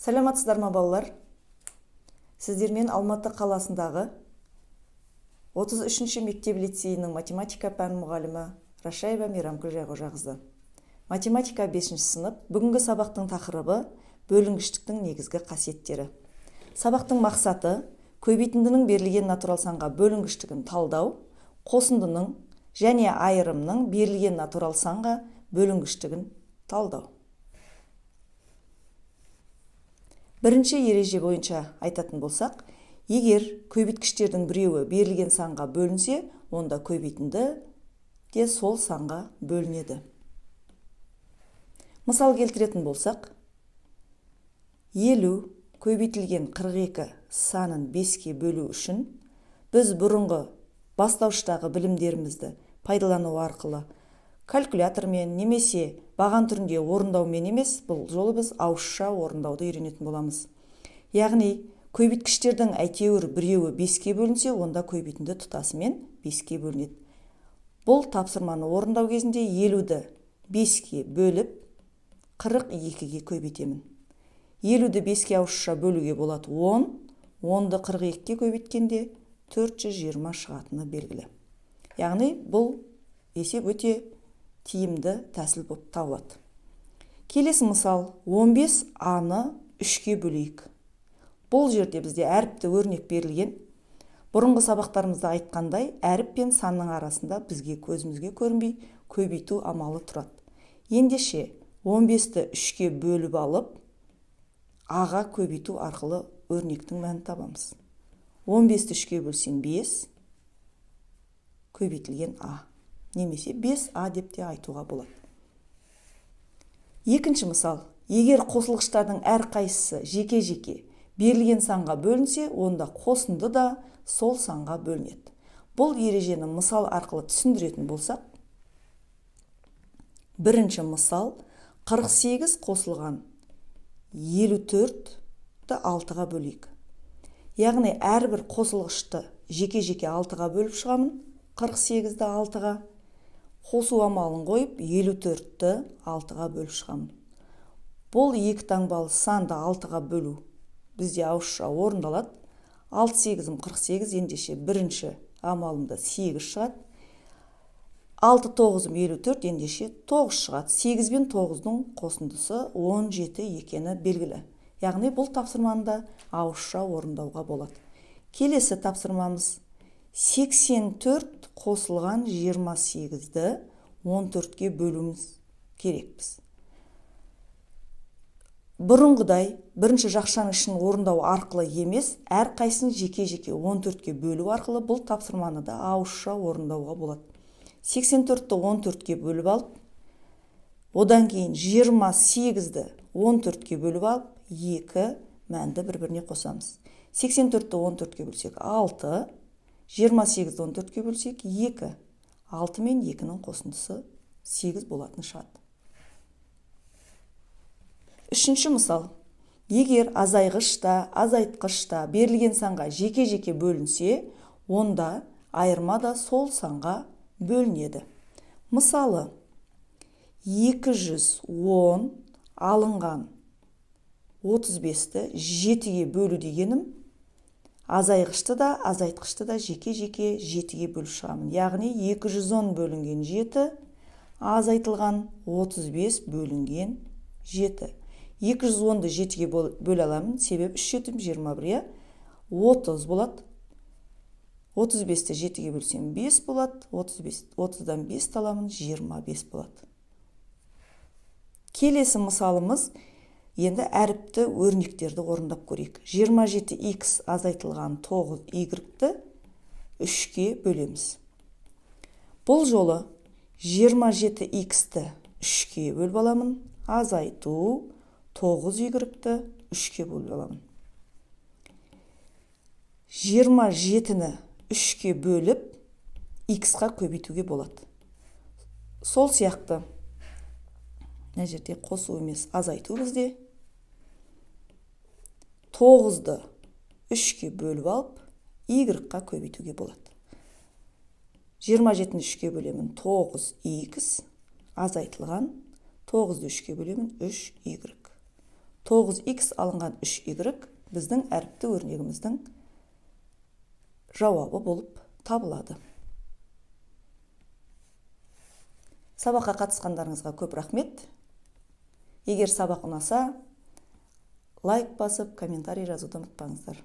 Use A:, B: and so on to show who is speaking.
A: Саламатсыздар ма балалар? Сіздермен Алматы қаласындағы 33-ші мектеп лицейінің математика пән мұғалімі Рашаева Мейрамкүл Жайғожақызы. Математика 5-ші сынып. Бүгінгі сабақтың тақырыбы бөлінгіштіктің негізгі қасиеттері. Сабақтың мақсаты көбейтіндінің берілген натурал санға бөлінгіштігін талдау, қосындының және айырымның берілген натурал санға бөлінгіштігін талдау. Бірінші ереже бойынша айтатын болсақ, егер көбейткіштердің біреуі берілген санға бөлінсе, онда көбейтінді де сол санға бөлінеді. Мысал келтіретін болсақ, 50 көбейтілген 42 санын 5-ке бөлу үшін біз бұрынғы бастауыштағы білімдерімізді пайдалану арқылы калькулятормен немесе баған түрінде орындаумен емес, бұл жолы біз ауызша орындауды үйренетін боламыз. Яғни, көбейткіштердің әйтеуір біреуі 5-ке бөлінсе, онда көбейтінді тұтасымен 5-ке бөлінеді. Бұл тапсырманы орындау кезінде 50-ді 5-ке бөліп 42-ге көбейтемін. 50-ді 5-ке ауызша бөлуге болады 10, 10-ды 42-ке көбейткенде 420 шығатыны белгілі. Яғни, бұл есеп өте тиімді тәсіл болып табылады. Келесі мысал, 15 аны 3-ке бөлейік. Бұл жерде бізде әріпті өрнек берілген. Бұрынғы сабақтарымызда айтқандай, әріп пен санның арасында бізге көзімізге көрінбей көбейту амалы тұрады. Ендеше 15-ті 3-ке бөліп алып, аға көбейту арқылы өрнектің мәнін табамыз. 15-ті 3-ке бөлсем 5, көбейтілген а. Немесе 5а деп те айтуға болады. Екінші мысал, егер қосылғыштардың әрқайсысы жеке-жеке берілген санға бөлінсе, онда қосынды да сол санға бөлінеді. Бұл ережені мысал арқылы түсіндіретін болсақ, бірінші мысал 48 қосылған 54-ті 6-ға бөлейік. Яғни әрбір қосылғышты жеке-жеке 6-ға бөліп шығамын, 48-ді 6-ға, қосу амалын қойып 54-ті 6-ға бөліп шығамын. Бұл екі таңбалы санды 6-ға бөлу бізде ауызша орындалады. 6-8-ім 48, ендеше бірінші амалымда 8 шығады. 6-9-ым 54, ендеше 9 шығады. 8 бен 9-ның қосындысы 17 екені белгілі. Яғни бұл тапсырманы ауызша орындауға болады. Келесі тапсырмамыз 84 қосылған 28-ді 14-ке бөлуіміз керекпіз. Бұрынғыдай бірінші жақшаның ішін орындау арқылы емес, әрқайсысын жеке-жеке 14-ке бөлу арқылы бұл тапсырманы да ауызша орындауға болады. 84-ті 14-ке бөліп алып, одан кейін 28-ді 14-ке бөліп алып, 2 мәнді бір-біріне қосамыз. 84-ті 14-ке бөлсек 6, 28-ді 14-ке бөлсек 2. 6 мен 2-ның қосындысы 8 болатын шығады. Үшінші мысал. Егер азайғышта, азайтқышта берілген санға жеке-жеке бөлінсе, онда айырма да сол санға бөлінеді. Мысалы, 210 алынған 35-ті 7-ге бөлу дегенім, азайғышты да, азайтқышты да жеке-жеке 7-ге бөліп шығамын. Яғни 210 бөлінген 7, азайтылған 35 бөлінген 7. 210-ды 7-ге бөле аламын, себеп 3 7 21, 30 болады. 35-ті 7-ге бөлсем 5 болады, 30-дан 5 аламын, 25 болады. Келесі мысалымыз, енді әріпті өрнектерді орындап көрейік. 27x азайтылған 9y-ті 3-ке бөлеміз. Бұл жолы 27x-ті 3-ке бөліп аламын, азайту 9y-ті 3-ке бөліп аламын. 27-ні 3-ке бөліп x-қа көбейтуге болады. Сол сияқты мына жерде қосу емес, азайту бізде. 9-ды 3-ке бөліп алып, y-қа көбейтуге болады. 27-ні 3-ке бөлемін 9x, азайтылған 9-ды 3-ке бөлемін 3y. 9x алынған 3y біздің әріпті өрнегіміздің жауабы болып табылады. Сабаққа қатысқандарыңызға көп рахмет. Егер сабақ ұнаса, лайк басып, комментарий жазуды ұмытпаңыздар.